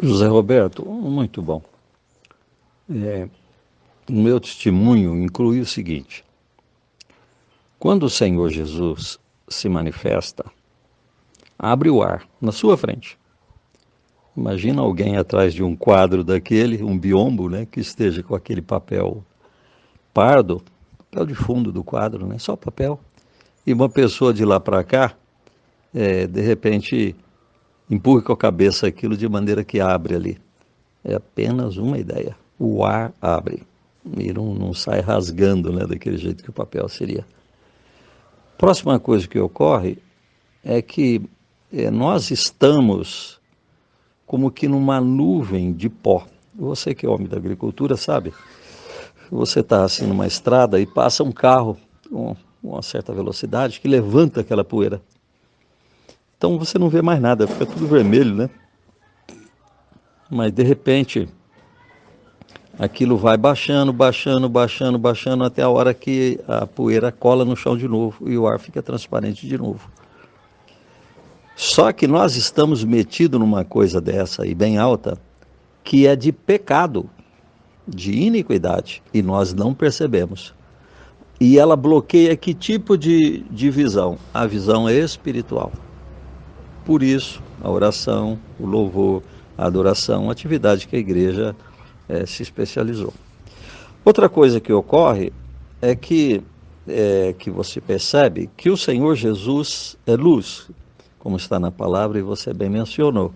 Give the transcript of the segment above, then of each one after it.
José Roberto, muito bom. O meu testemunho inclui o seguinte: quando o Senhor Jesus se manifesta, abre o ar na sua frente. Imagina alguém atrás de um quadro daquele, um biombo, né, que esteja com aquele papel pardo, papel de fundo do quadro, né, só papel, e uma pessoa de lá para cá, de repente, empurra com a cabeça aquilo de maneira que abre ali. É apenas uma ideia. O ar abre e não sai rasgando, né, daquele jeito que o papel seria. Próxima coisa que ocorre é que nós estamos como que numa nuvem de pó. Você que é homem da agricultura sabe, você está assim numa estrada e passa um carro com uma certa velocidade que levanta aquela poeira. Então você não vê mais nada, fica tudo vermelho, né? Mas de repente aquilo vai baixando, baixando, baixando, baixando até a hora que a poeira cola no chão de novo e o ar fica transparente de novo. Só que nós estamos metidos numa coisa dessa e bem alta, que é de pecado, de iniquidade, e nós não percebemos. E ela bloqueia que tipo de visão? A visão espiritual. Por isso, a oração, o louvor, a adoração, a atividade que a igreja se especializou. Outra coisa que ocorre é que você percebe que o Senhor Jesus é luz, como está na palavra e você bem mencionou.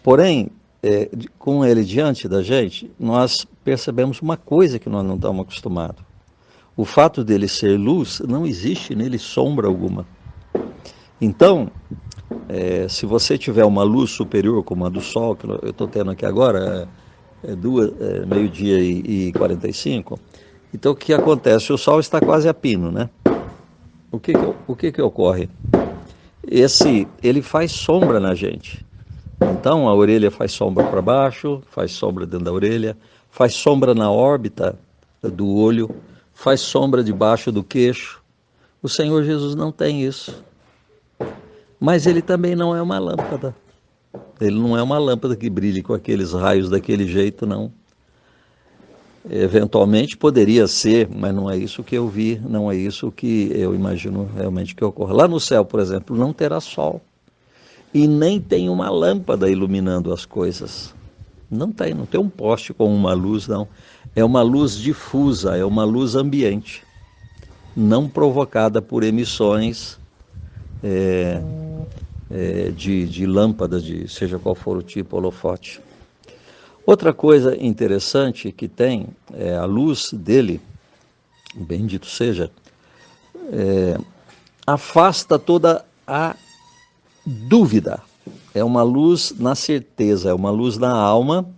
Porém, com ele diante da gente, nós percebemos uma coisa que nós não estamos acostumados. O fato dele ser luz, não existe nele sombra alguma. Então, se você tiver uma luz superior, como a do sol, que eu estou tendo aqui agora, meio-dia e 45, então o que acontece? O sol está quase a pino, né? O que ocorre? Ele faz sombra na gente. Então a orelha faz sombra para baixo, faz sombra dentro da orelha, faz sombra na órbita do olho, faz sombra debaixo do queixo. O Senhor Jesus não tem isso. Mas ele também não é uma lâmpada. Ele não é uma lâmpada que brilhe com aqueles raios daquele jeito, não. Eventualmente poderia ser, mas não é isso que eu vi, não é isso que eu imagino realmente que ocorra. Lá no céu, por exemplo, não terá sol. E nem tem uma lâmpada iluminando as coisas. Não tem um poste com uma luz, não. É uma luz difusa, é uma luz ambiente, não provocada por emissões de lâmpadas, de seja qual for o tipo, holofote. Outra coisa interessante que tem é a luz dele, bendito seja, afasta toda a dúvida. É uma luz na certeza, é uma luz na alma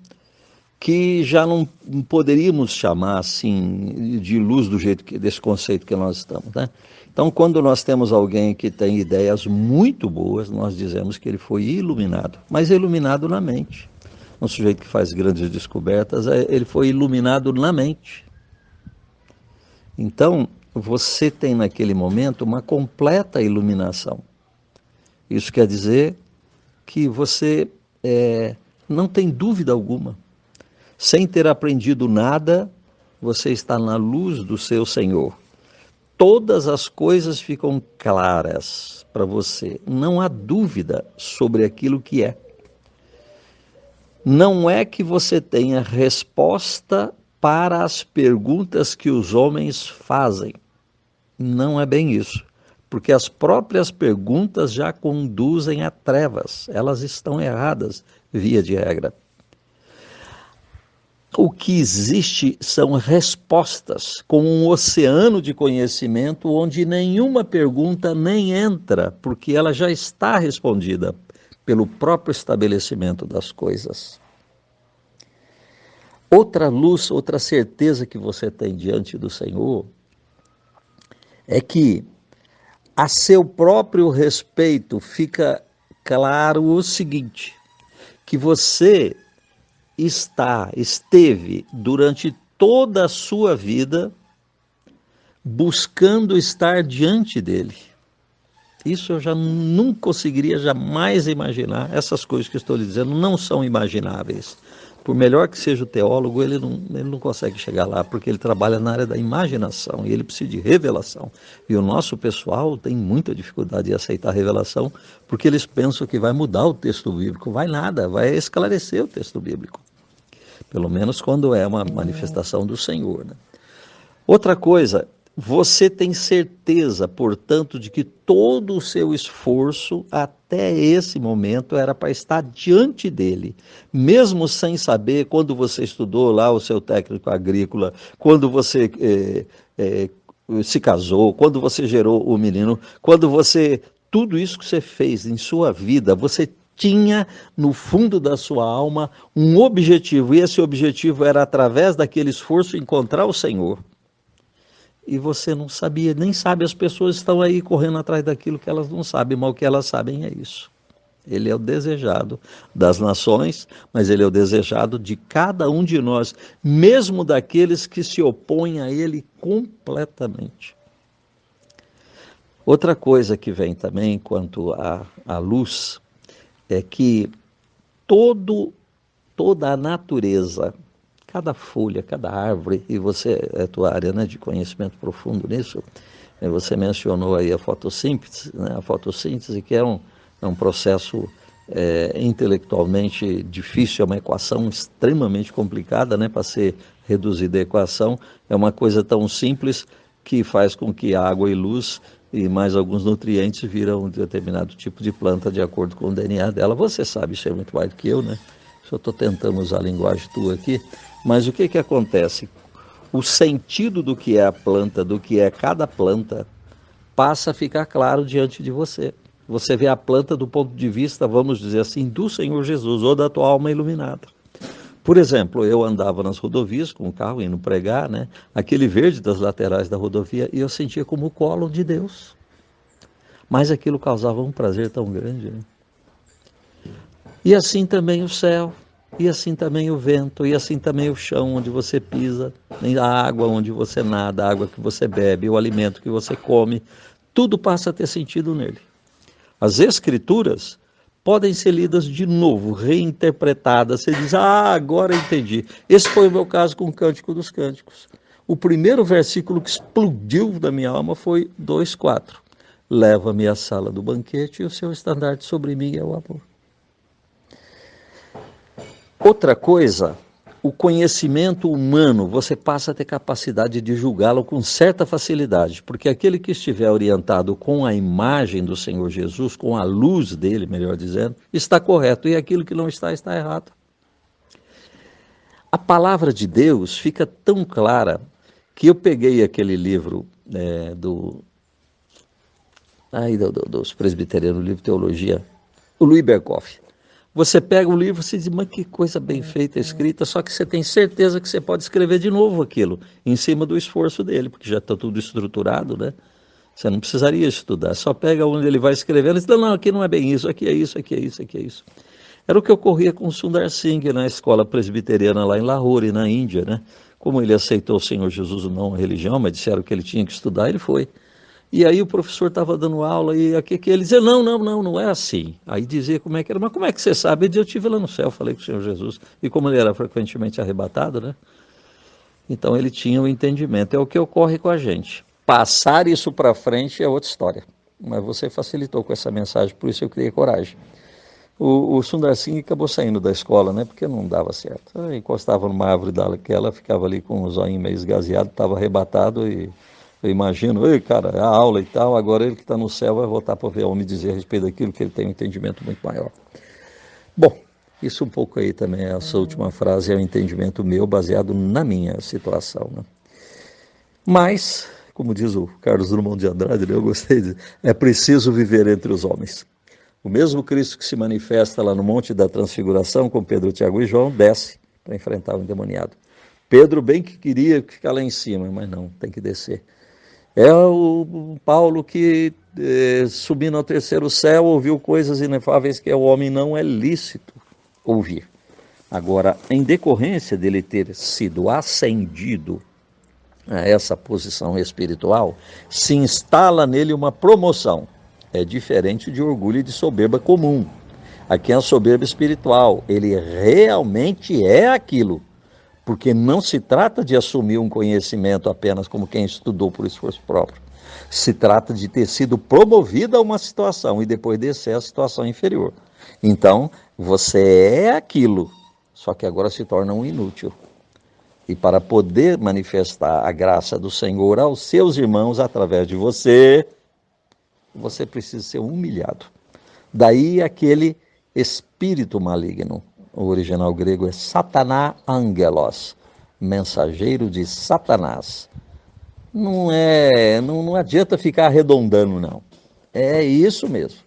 que já não poderíamos chamar assim de luz do jeito que desse conceito que nós estamos, né? Então, quando nós temos alguém que tem ideias muito boas, nós dizemos que ele foi iluminado, mas iluminado na mente. Um sujeito que faz grandes descobertas, ele foi iluminado na mente. Então, você tem naquele momento uma completa iluminação. Isso quer dizer que você não tem dúvida alguma. Sem ter aprendido nada, você está na luz do seu Senhor. Todas as coisas ficam claras para você. Não há dúvida sobre aquilo que é. Não é que você tenha resposta para as perguntas que os homens fazem. Não é bem isso. Porque as próprias perguntas já conduzem a trevas. Elas estão erradas, via de regra. O que existe são respostas, como um oceano de conhecimento onde nenhuma pergunta nem entra, porque ela já está respondida pelo próprio estabelecimento das coisas. Outra luz, outra certeza que você tem diante do Senhor é que a seu próprio respeito fica claro o seguinte, que você esteve durante toda a sua vida buscando estar diante dele. Isso eu já não conseguiria jamais imaginar. Essas coisas que eu estou lhe dizendo não são imagináveis. Por melhor que seja o teólogo, ele não consegue chegar lá, porque ele trabalha na área da imaginação e ele precisa de revelação. E o nosso pessoal tem muita dificuldade de aceitar a revelação, porque eles pensam que vai mudar o texto bíblico. Vai nada, vai esclarecer o texto bíblico. Pelo menos quando é uma manifestação do Senhor, né? Outra coisa, você tem certeza, portanto, de que todo o seu esforço até esse momento era para estar diante dele, mesmo sem saber, quando você estudou lá o seu técnico agrícola, quando você se casou, quando você gerou o menino, quando você, tudo isso que você fez em sua vida, você tinha no fundo da sua alma um objetivo, e esse objetivo era, através daquele esforço, encontrar o Senhor. E você não sabia, nem sabe, as pessoas estão aí correndo atrás daquilo que elas não sabem, mas o que elas sabem é isso. Ele é o desejado das nações, mas ele é o desejado de cada um de nós, mesmo daqueles que se opõem a ele completamente. Outra coisa que vem também quanto à luz é que toda a natureza, cada folha, cada árvore, e você, é tua área, né, de conhecimento profundo nisso, você mencionou aí a fotossíntese, né, a fotossíntese que é um processo intelectualmente difícil, é uma equação extremamente complicada, né, para ser reduzida a equação, é uma coisa tão simples que faz com que água e luz e mais alguns nutrientes viram um determinado tipo de planta de acordo com o DNA dela. Você sabe, isso é muito mais do que eu, né? Só estou tentando usar a linguagem tua aqui, mas o que acontece? O sentido do que é a planta, do que é cada planta, passa a ficar claro diante de você. Você vê a planta do ponto de vista, vamos dizer assim, do Senhor Jesus, ou da tua alma iluminada. Por exemplo, eu andava nas rodovias com o carro indo pregar, né? Aquele verde das laterais da rodovia, e eu sentia como o colo de Deus. Mas aquilo causava um prazer tão grande, né? E assim também o céu, e assim também o vento, e assim também o chão onde você pisa, a água onde você nada, a água que você bebe, o alimento que você come, tudo passa a ter sentido nele. As escrituras podem ser lidas de novo, reinterpretadas. Você diz, agora entendi. Esse foi o meu caso com o Cântico dos Cânticos. O primeiro versículo que explodiu da minha alma foi 2:4. Leva-me à sala do banquete e o seu estandarte sobre mim é o amor. Outra coisa, o conhecimento humano, você passa a ter capacidade de julgá-lo com certa facilidade, porque aquele que estiver orientado com a imagem do Senhor Jesus, com a luz dele, melhor dizendo, está correto, e aquilo que não está, está errado. A palavra de Deus fica tão clara que eu peguei aquele livro dos presbiterianos, o livro Teologia, o Louis Berkhoff. Você pega o livro e se diz, mas que coisa bem feita, escrita, só que você tem certeza que você pode escrever de novo aquilo, em cima do esforço dele, porque já está tudo estruturado, né? Você não precisaria estudar, só pega onde ele vai escrevendo e diz, não, aqui não é bem isso, aqui é isso, aqui é isso, aqui é isso. Era o que ocorria com o Sundar Singh na escola presbiteriana lá em Lahore, na Índia, né? Como ele aceitou o Senhor Jesus não a religião, mas disseram que ele tinha que estudar, ele foi. E aí o professor estava dando aula e aqui que ele dizia, não é assim. Aí dizia como é que era, mas como é que você sabe? Ele dizia, eu estive lá no céu, falei com o Senhor Jesus. E como ele era frequentemente arrebatado, né? Então ele tinha o entendimento. É o que ocorre com a gente. Passar isso para frente é outra história. Mas você facilitou com essa mensagem, por isso eu criei coragem. O Sundar Singh acabou saindo da escola, né? Porque não dava certo. Aí encostava numa árvore daquela, ficava ali com os olhinhos meio esgazeados, estava arrebatado e eu imagino, ei, cara, a aula e tal, agora ele que está no céu vai voltar para ver o homem dizer a respeito daquilo, que ele tem um entendimento muito maior. Bom, isso um pouco aí também, essa última frase é um entendimento meu, baseado na minha situação, né? Mas, como diz o Carlos Drummond de Andrade, eu gostei de dizer, é preciso viver entre os homens. O mesmo Cristo que se manifesta lá no Monte da Transfiguração, com Pedro, Tiago e João, desce para enfrentar o endemoniado. Pedro bem que queria ficar lá em cima, mas não, tem que descer. É o Paulo que, subindo ao terceiro céu, ouviu coisas inefáveis que ao homem não é lícito ouvir. Agora, em decorrência dele ter sido ascendido a essa posição espiritual, se instala nele uma promoção. é diferente de orgulho e de soberba comum. Aqui é a soberba espiritual, ele realmente é aquilo, porque não se trata de assumir um conhecimento apenas como quem estudou por esforço próprio. Se trata de ter sido promovido a uma situação e depois descer à situação inferior. Então, você é aquilo, só que agora se torna um inútil. E para poder manifestar a graça do Senhor aos seus irmãos através de você, você precisa ser humilhado. Daí aquele espírito maligno. O original grego é Sataná Angelos, mensageiro de Satanás. Não adianta ficar arredondando, não. É isso mesmo.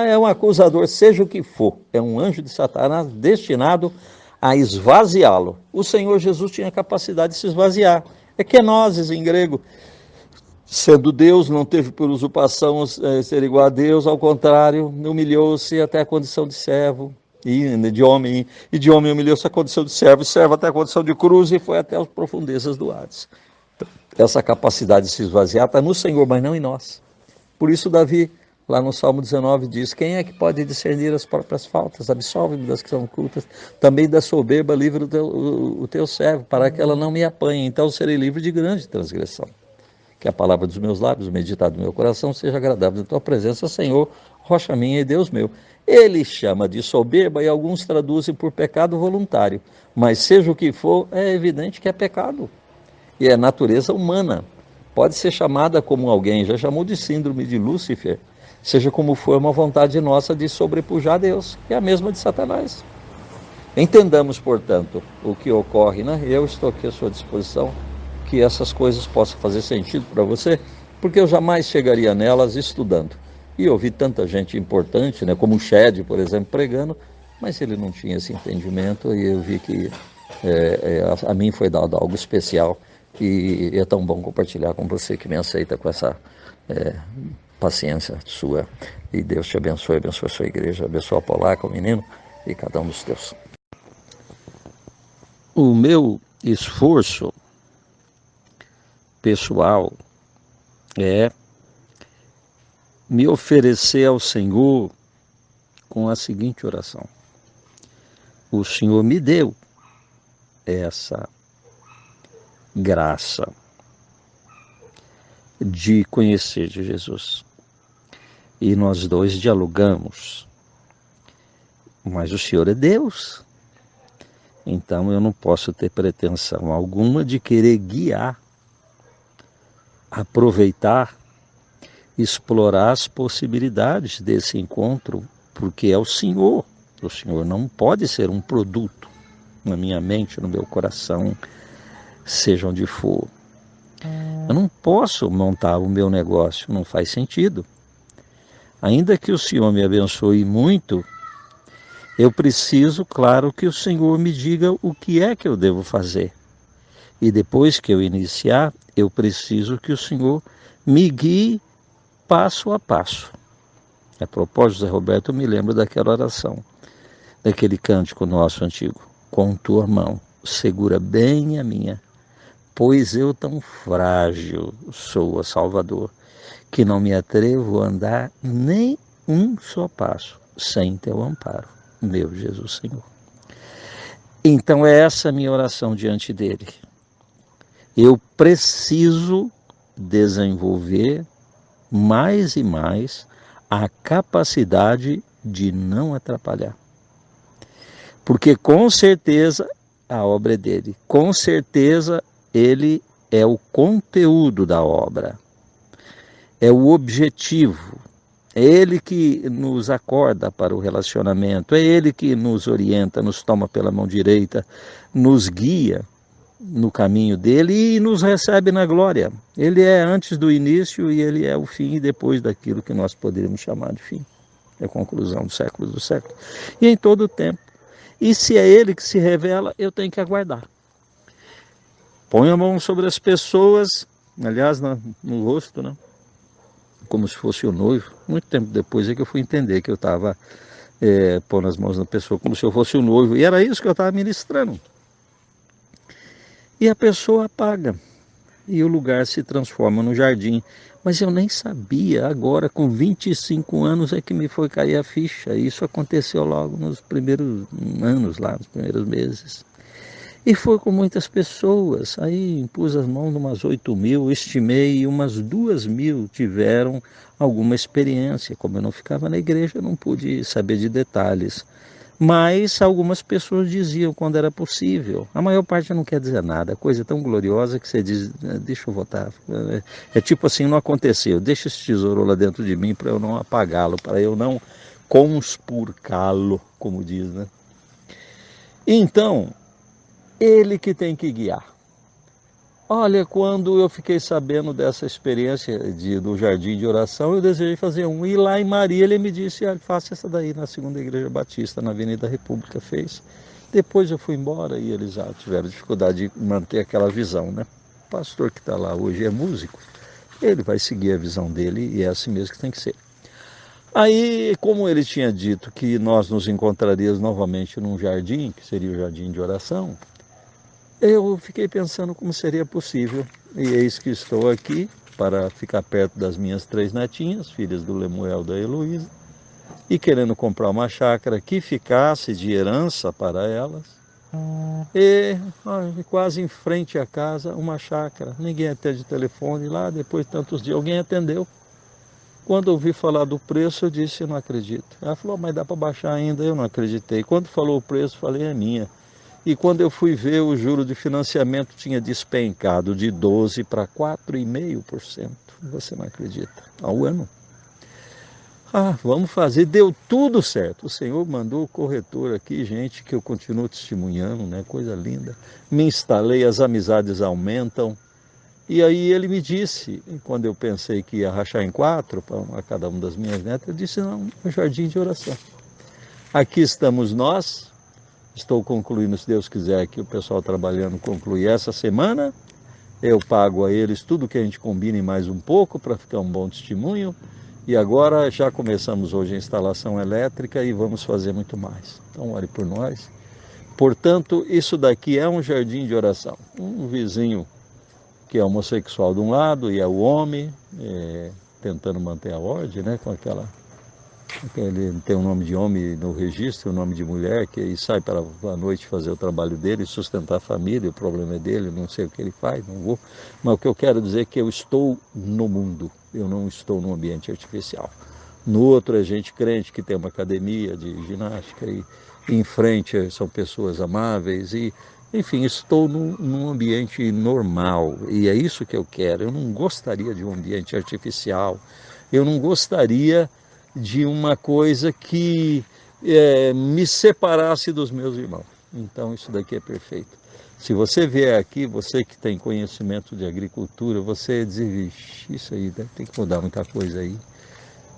É um acusador, seja o que for. É um anjo de Satanás destinado a esvaziá-lo. O Senhor Jesus tinha a capacidade de se esvaziar. É kenosis em grego. Sendo Deus, não teve por usurpação ser igual a Deus, ao contrário, humilhou-se até a condição de servo, e de homem humilhou-se a condição de servo, e servo até a condição de cruz, e foi até as profundezas do Hades. Essa capacidade de se esvaziar está no Senhor, mas não em nós. Por isso Davi, lá no Salmo 19, diz: quem é que pode discernir as próprias faltas? Absolve-me das que são ocultas, também da soberba livre o teu servo, para que ela não me apanhe, então serei livre de grande transgressão. Que a palavra dos meus lábios, o meditado do meu coração, seja agradável na tua presença, Senhor, rocha minha e Deus meu. Ele chama de soberba e alguns traduzem por pecado voluntário, mas seja o que for, é evidente que é pecado. E é natureza humana. Pode ser chamada como alguém já chamou de síndrome de Lúcifer, seja como for, uma vontade nossa de sobrepujar Deus, que é a mesma de Satanás. Entendamos, portanto, o que ocorre, né? Eu estou aqui à sua disposição, que essas coisas possam fazer sentido para você, porque eu jamais chegaria nelas estudando. E eu vi tanta gente importante, né, como o Shed, por exemplo, pregando, mas ele não tinha esse entendimento, e eu vi que a mim foi dado algo especial, e é tão bom compartilhar com você que me aceita com essa paciência sua. E Deus te abençoe a sua igreja, abençoe a Polaca, o menino, e cada um dos teus. O meu esforço pessoal é me oferecer ao Senhor com a seguinte oração: o Senhor me deu essa graça de conhecer de Jesus, e nós dois dialogamos, mas o Senhor é Deus, então eu não posso ter pretensão alguma de querer guiar, aproveitar, explorar as possibilidades desse encontro, porque é o Senhor não pode ser um produto na minha mente, no meu coração, seja onde for. Eu não posso montar o meu negócio, não faz sentido. Ainda que o Senhor me abençoe muito, eu preciso, claro, que o Senhor me diga o que é que eu devo fazer. E depois que eu iniciar, eu preciso que o Senhor me guie passo a passo. A propósito, Zé Roberto, eu me lembro daquela oração, daquele cântico nosso antigo: com tua mão segura bem a minha, pois eu tão frágil sou, ó Salvador, que não me atrevo a andar nem um só passo sem teu amparo, meu Jesus Senhor. Então é essa a minha oração diante dele. Eu preciso desenvolver mais e mais a capacidade de não atrapalhar. Porque com certeza a obra é dele, com certeza ele é o conteúdo da obra, é o objetivo, é ele que nos acorda para o relacionamento, é ele que nos orienta, nos toma pela mão direita, nos guia no caminho dele e nos recebe na glória. Ele é antes do início e ele é o fim, e depois daquilo que nós poderíamos chamar de fim. É a conclusão dos séculos. E em todo o tempo. E se é ele que se revela, eu tenho que aguardar. Põe a mão sobre as pessoas, aliás, no rosto, né? Como se fosse o noivo. Muito tempo depois é que eu fui entender que eu estava pondo as mãos na pessoa como se eu fosse o noivo. E era isso que eu estava ministrando. E a pessoa apaga. E o lugar se transforma no jardim. Mas eu nem sabia, agora com 25 anos é que me foi cair a ficha. Isso aconteceu logo nos primeiros anos lá, nos primeiros meses. E foi com muitas pessoas. Aí impus as mãos de umas 8.000, estimei, e umas 2.000 tiveram alguma experiência. Como eu não ficava na igreja, eu não pude saber de detalhes. Mas algumas pessoas diziam quando era possível. A maior parte não quer dizer nada. Coisa tão gloriosa que você diz, deixa eu votar. É tipo assim, não aconteceu. Deixa esse tesouro lá dentro de mim para eu não apagá-lo, para eu não conspurcá-lo, como diz, né? Então, ele que tem que guiar. Olha, quando eu fiquei sabendo dessa experiência do jardim de oração, eu desejei fazer um. E lá em Maria ele me disse, faça essa daí na segunda igreja batista, na Avenida República, fez. Depois eu fui embora e eles já tiveram dificuldade de manter aquela visão, né? O pastor que está lá hoje é músico, ele vai seguir a visão dele e é assim mesmo que tem que ser. Aí, como ele tinha dito que nós nos encontraríamos novamente num jardim, que seria o jardim de oração, eu fiquei pensando como seria possível, e eis que estou aqui para ficar perto das minhas 3 netinhas, filhas do Lemuel e da Heloísa, e querendo comprar uma chácara que ficasse de herança para elas, e quase em frente à casa uma chácara, ninguém atende telefone lá, depois de tantos dias alguém atendeu. Quando ouvi falar do preço, eu disse, eu não acredito. Ela falou, mas dá para baixar ainda, eu não acreditei. Quando falou o preço, falei, é minha. E quando eu fui ver, o juro de financiamento tinha despencado de 12% para 4,5%. Você não acredita? Ao ano. Vamos fazer. Deu tudo certo. O Senhor mandou o corretor aqui, gente, que eu continuo testemunhando, né? Coisa linda. Me instalei, as amizades aumentam. E aí ele me disse, quando eu pensei que ia rachar em 4 para cada uma das minhas netas, eu disse, não, é um jardim de oração. Aqui estamos nós. Estou concluindo, se Deus quiser, aqui o pessoal trabalhando concluir essa semana. Eu pago a eles tudo que a gente combina e mais um pouco para ficar um bom testemunho. E agora já começamos hoje a instalação elétrica e vamos fazer muito mais. Então ore por nós. Portanto, isso daqui é um jardim de oração. Um vizinho que é homossexual de um lado e é o homem, tentando manter a ordem, né, com aquela... Ele tem o nome de homem no registro, o nome de mulher, que sai para a noite fazer o trabalho dele, sustentar a família, o problema é dele, não sei o que ele faz, não vou. Mas o que eu quero dizer é que eu estou no mundo, eu não estou num ambiente artificial. No outro é gente crente que tem uma academia de ginástica e em frente são pessoas amáveis e, enfim, estou num ambiente normal e é isso que eu quero. Eu não gostaria de um ambiente artificial, eu não gostaria de uma coisa que me separasse dos meus irmãos. Então isso daqui é perfeito. Se você vier aqui, você que tem conhecimento de agricultura, você diz, isso aí tem que mudar muita coisa aí.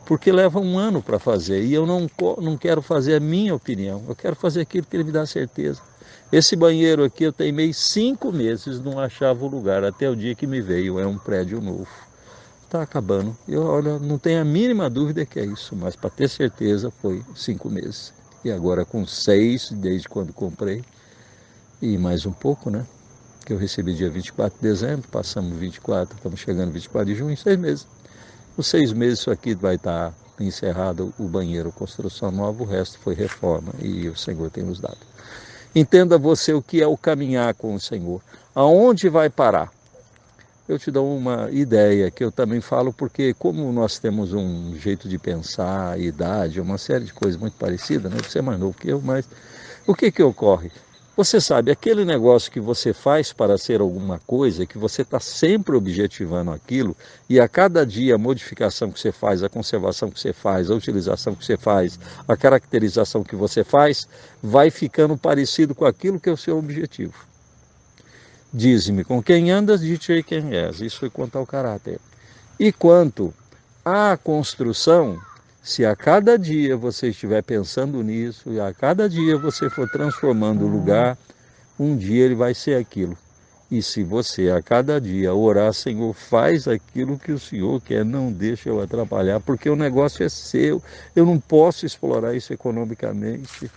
Porque leva um ano para fazer e eu não quero fazer a minha opinião, eu quero fazer aquilo que ele me dá certeza. Esse banheiro aqui eu teimei 5 meses, não achava o lugar, até o dia que me veio, é um prédio novo. Está acabando. Olha, não tenho a mínima dúvida que é isso, mas para ter certeza foi 5 meses. E agora com 6, desde quando comprei, e mais um pouco, né? Que eu recebi dia 24 de dezembro, passamos 24, estamos chegando 24 de junho, 6 meses. Os 6 meses isso aqui vai estar encerrado o banheiro, construção nova, o resto foi reforma e o Senhor tem nos dado. Entenda você o que é o caminhar com o Senhor. Aonde vai parar? Eu te dou uma ideia que eu também falo porque como nós temos um jeito de pensar, idade, uma série de coisas muito parecidas, né? Você é mais novo que eu, mas o que ocorre? Você sabe, aquele negócio que você faz para ser alguma coisa, que você está sempre objetivando aquilo, e a cada dia a modificação que você faz, a conservação que você faz, a utilização que você faz, a caracterização que você faz, vai ficando parecido com aquilo que é o seu objetivo. Dize-me com quem andas, dize quem és. Isso foi quanto ao caráter. E quanto à construção, se a cada dia você estiver pensando nisso, e a cada dia você for transformando o lugar, um dia ele vai ser aquilo. E se você a cada dia orar, Senhor, faz aquilo que o Senhor quer, não deixa eu atrapalhar, porque o negócio é seu, eu não posso explorar isso economicamente.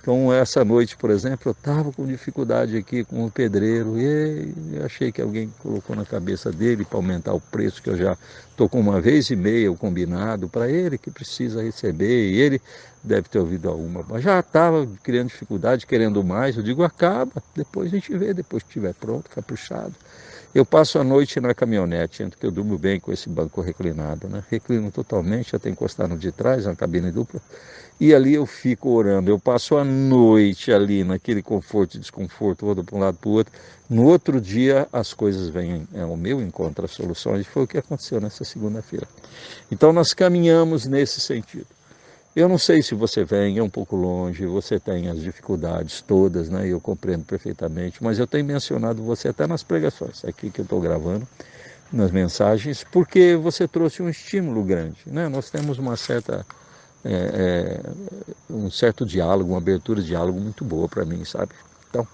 Então, essa noite, por exemplo, eu estava com dificuldade aqui com o pedreiro e eu achei que alguém colocou na cabeça dele para aumentar o preço, que eu já estou com 1 vez e meia o combinado para ele, que precisa receber, e ele deve ter ouvido alguma. Mas já estava criando dificuldade, querendo mais. Eu digo, acaba, depois a gente vê, depois que estiver pronto, caprichado. Eu passo a noite na caminhonete, que eu durmo bem com esse banco reclinado, né? Reclino totalmente, até encostar no de trás, na cabine dupla. E ali eu fico orando. Eu passo a noite ali naquele conforto e desconforto, vou para um lado para o outro. No outro dia as coisas vêm ao meu encontro, as soluções. Foi o que aconteceu nessa segunda-feira. Então nós caminhamos nesse sentido. Eu não sei se você vem, é um pouco longe, você tem as dificuldades todas, né? Eu compreendo perfeitamente, mas eu tenho mencionado você até nas pregações, aqui que eu estou gravando, nas mensagens, porque você trouxe um estímulo grande, né? Nós temos uma certa, um certo diálogo, uma abertura de diálogo muito boa para mim, sabe? Então,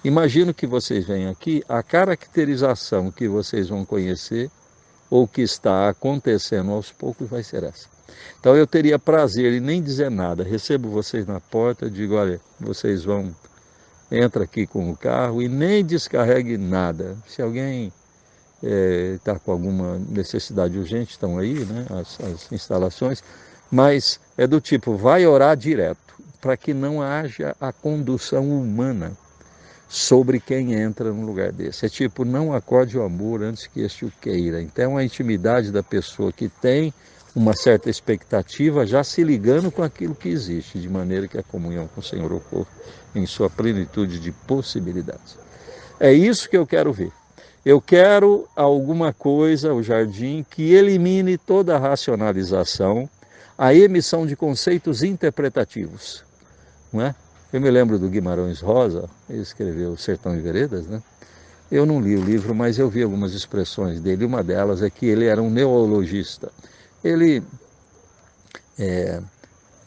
imagino que vocês venham aqui, a caracterização que vocês vão conhecer, ou que está acontecendo aos poucos, vai ser essa. Então eu teria prazer em nem dizer nada, recebo vocês na porta, digo, olha, vocês vão, entra aqui com o carro e nem descarregue nada. Se alguém está com alguma necessidade urgente, estão aí, né, as instalações, mas é do tipo, vai orar direto, para que não haja a condução humana sobre quem entra num lugar desse. É tipo, não acorde o amor antes que este o queira. Então a intimidade da pessoa que tem uma certa expectativa, já se ligando com aquilo que existe, de maneira que a comunhão com o Senhor ocorra em sua plenitude de possibilidades. É isso que eu quero ver. Eu quero alguma coisa, o jardim, que elimine toda a racionalização, a emissão de conceitos interpretativos, não é? Eu me lembro do Guimarães Rosa, ele escreveu Sertão e Veredas, né? Eu não li o livro, mas eu vi algumas expressões dele. Uma delas é que ele era um neologista. Ele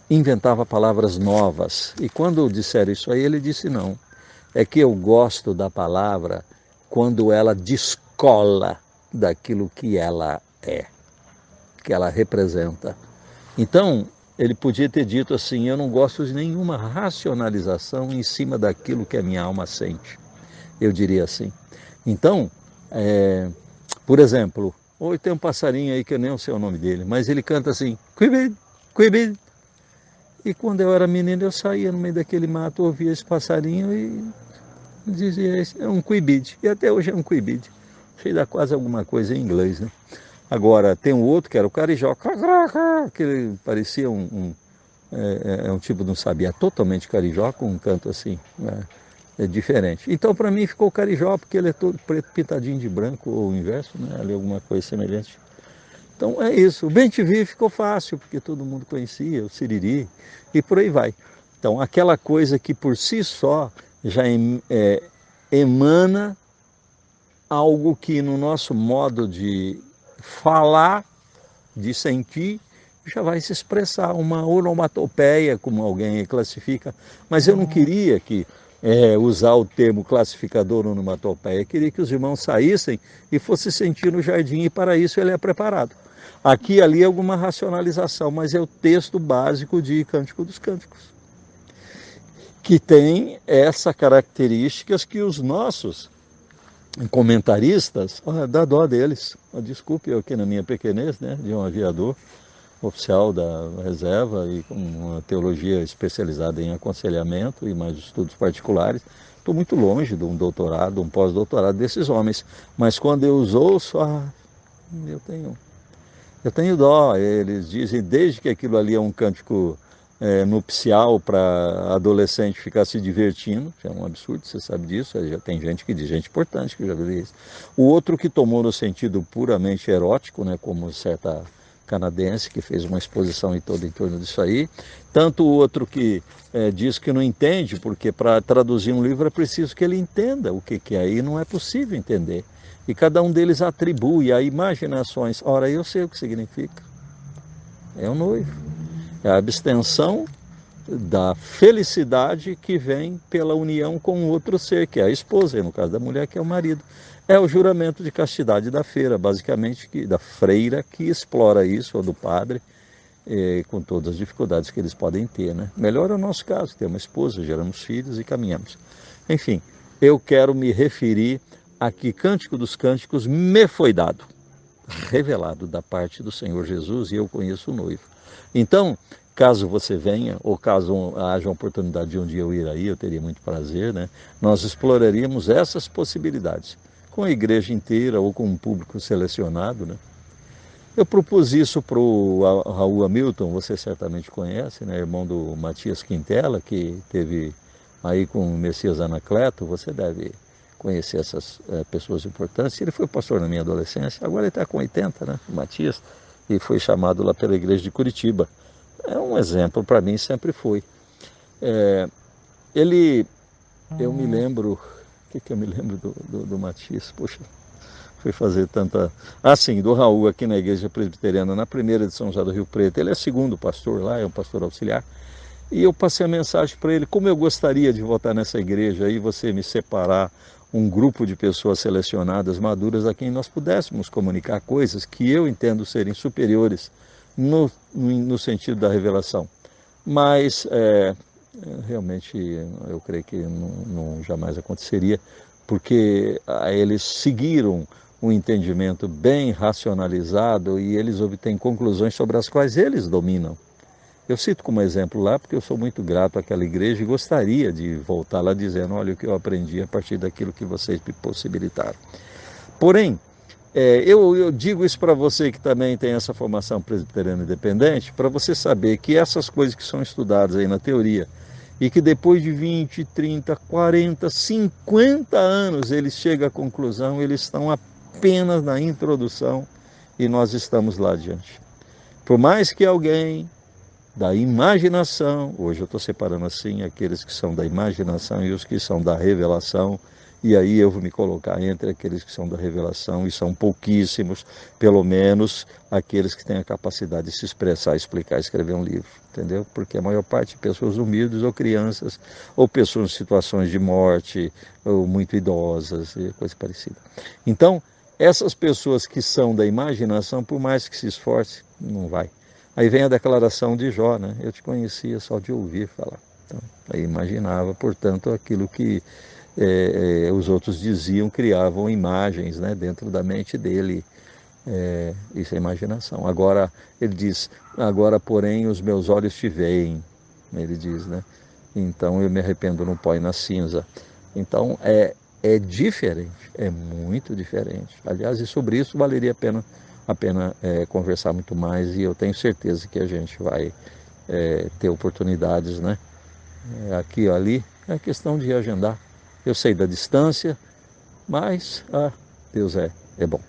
inventava palavras novas. E quando disseram isso aí, ele disse não. É que eu gosto da palavra quando ela descola daquilo que ela é, que ela representa. Então, ele podia ter dito assim, eu não gosto de nenhuma racionalização em cima daquilo que a minha alma sente. Eu diria assim. Então, por exemplo, hoje tem um passarinho aí que eu nem sei o nome dele, mas ele canta assim, quibid, quibid. E quando eu era menino, eu saía no meio daquele mato, ouvia esse passarinho e dizia, é um quibid. E até hoje é um quibid. Sei dar quase alguma coisa em inglês, né? Agora, tem um outro que era o carijó, que ele parecia um tipo de um sabiá totalmente carijó, com um canto assim, né? É diferente. Então, para mim, ficou o carijó, porque ele é todo preto, pintadinho de branco, ou o inverso, né? Ali alguma coisa semelhante. Então, é isso. O bem-te-vi ficou fácil, porque todo mundo conhecia, o siriri, e por aí vai. Então, aquela coisa que por si só já emana algo que no nosso modo de falar, de sentir, já vai se expressar, uma onomatopeia, como alguém classifica. Mas eu não queria que usar o termo classificador onomatopeia, eu queria que os irmãos saíssem e fossem sentir no jardim, e para isso ele é preparado. Aqui e ali alguma racionalização, mas é o texto básico de Cântico dos Cânticos, que tem essas características que os nossos comentaristas, dá dó deles, desculpe eu aqui na minha pequenez, né, de um aviador oficial da reserva e com uma teologia especializada em aconselhamento e mais estudos particulares, estou muito longe de um doutorado, um pós-doutorado desses homens, mas quando eu os ouço, eu tenho dó. Eles dizem, desde que aquilo ali é um cântico nupcial para adolescente ficar se divertindo, que é um absurdo, você sabe disso, já tem gente que diz, gente importante que já viu isso. O outro que tomou no sentido puramente erótico, né, como certa canadense que fez uma exposição em torno disso aí, tanto o outro que diz que não entende, porque para traduzir um livro é preciso que ele entenda o que é, e não é possível entender. E cada um deles atribui a imaginações. Ora, eu sei o que significa. É o noivo. É a abstenção da felicidade que vem pela união com outro ser, que é a esposa, e no caso da mulher, que é o marido. É o juramento de castidade da feira, basicamente, da freira que explora isso, ou do padre, com todas as dificuldades que eles podem ter, né? Melhor é o nosso caso, ter uma esposa, geramos filhos e caminhamos. Enfim, eu quero me referir a que Cântico dos Cânticos me foi dado, revelado da parte do Senhor Jesus, e eu conheço o noivo. Então, caso você venha, ou caso haja uma oportunidade de um dia eu ir aí, eu teria muito prazer, né? Nós exploraríamos essas possibilidades, com a igreja inteira ou com um público selecionado, né? Eu propus isso para o Raul Hamilton, você certamente conhece, né? Irmão do Matias Quintela, que teve aí com o Messias Anacleto, você deve conhecer essas pessoas importantes. Ele foi pastor na minha adolescência, agora ele está com 80, né, o Matias, e foi chamado lá pela igreja de Curitiba. É um exemplo para mim, sempre foi. Eu me lembro, o que eu me lembro do Matias? Poxa, foi fazer tanta... sim, do Raul aqui na igreja presbiteriana, na primeira de São José do Rio Preto. Ele é segundo pastor lá, é um pastor auxiliar. E eu passei a mensagem para ele, como eu gostaria de voltar nessa igreja e você me separar um grupo de pessoas selecionadas, maduras, a quem nós pudéssemos comunicar coisas que eu entendo serem superiores no sentido da revelação. Mas realmente eu creio que não jamais aconteceria, porque eles seguiram um entendimento bem racionalizado e eles obtêm conclusões sobre as quais eles dominam. Eu cito como exemplo lá porque eu sou muito grato àquela igreja e gostaria de voltar lá dizendo, olha o que eu aprendi a partir daquilo que vocês me possibilitaram. Porém, eu digo isso para você que também tem essa formação presbiteriana independente, para você saber que essas coisas que são estudadas aí na teoria e que depois de 20, 30, 40, 50 anos eles chegam à conclusão, eles estão apenas na introdução e nós estamos lá adiante. Por mais que alguém da imaginação, hoje eu estou separando assim aqueles que são da imaginação e os que são da revelação, e aí eu vou me colocar entre aqueles que são da revelação, e são pouquíssimos, pelo menos aqueles que têm a capacidade de se expressar, explicar, escrever um livro, entendeu? Porque a maior parte de pessoas humildes ou crianças, ou pessoas em situações de morte, ou muito idosas, e coisa parecida. Então, essas pessoas que são da imaginação, por mais que se esforce, não vai. Aí vem a declaração de Jó, né? Eu te conhecia só de ouvir falar. Então, aí imaginava, portanto, aquilo que os outros diziam, criavam imagens, né, dentro da mente dele. Isso é imaginação. Agora, ele diz, agora, porém, os meus olhos te veem, ele diz, né? Então, eu me arrependo no pó e na cinza. Então, é diferente, é muito diferente. Aliás, e sobre isso valeria a pena conversar muito mais, e eu tenho certeza que a gente vai ter oportunidades, né? Aqui ou ali, é questão de agendar. Eu sei da distância, mas Deus é bom.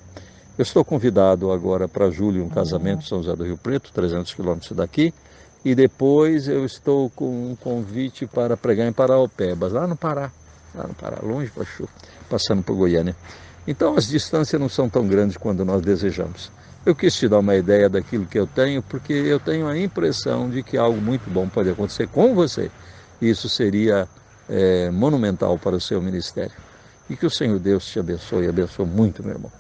Eu estou convidado agora para julho, um casamento em São José do Rio Preto, 300 quilômetros daqui, e depois eu estou com um convite para pregar em Paraopebas, lá no Pará, longe, passando por Goiânia. Então as distâncias não são tão grandes quanto nós desejamos. Eu quis te dar uma ideia daquilo que eu tenho, porque eu tenho a impressão de que algo muito bom pode acontecer com você. Isso seria monumental para o seu ministério. E que o Senhor Deus te abençoe, abençoe muito, meu irmão.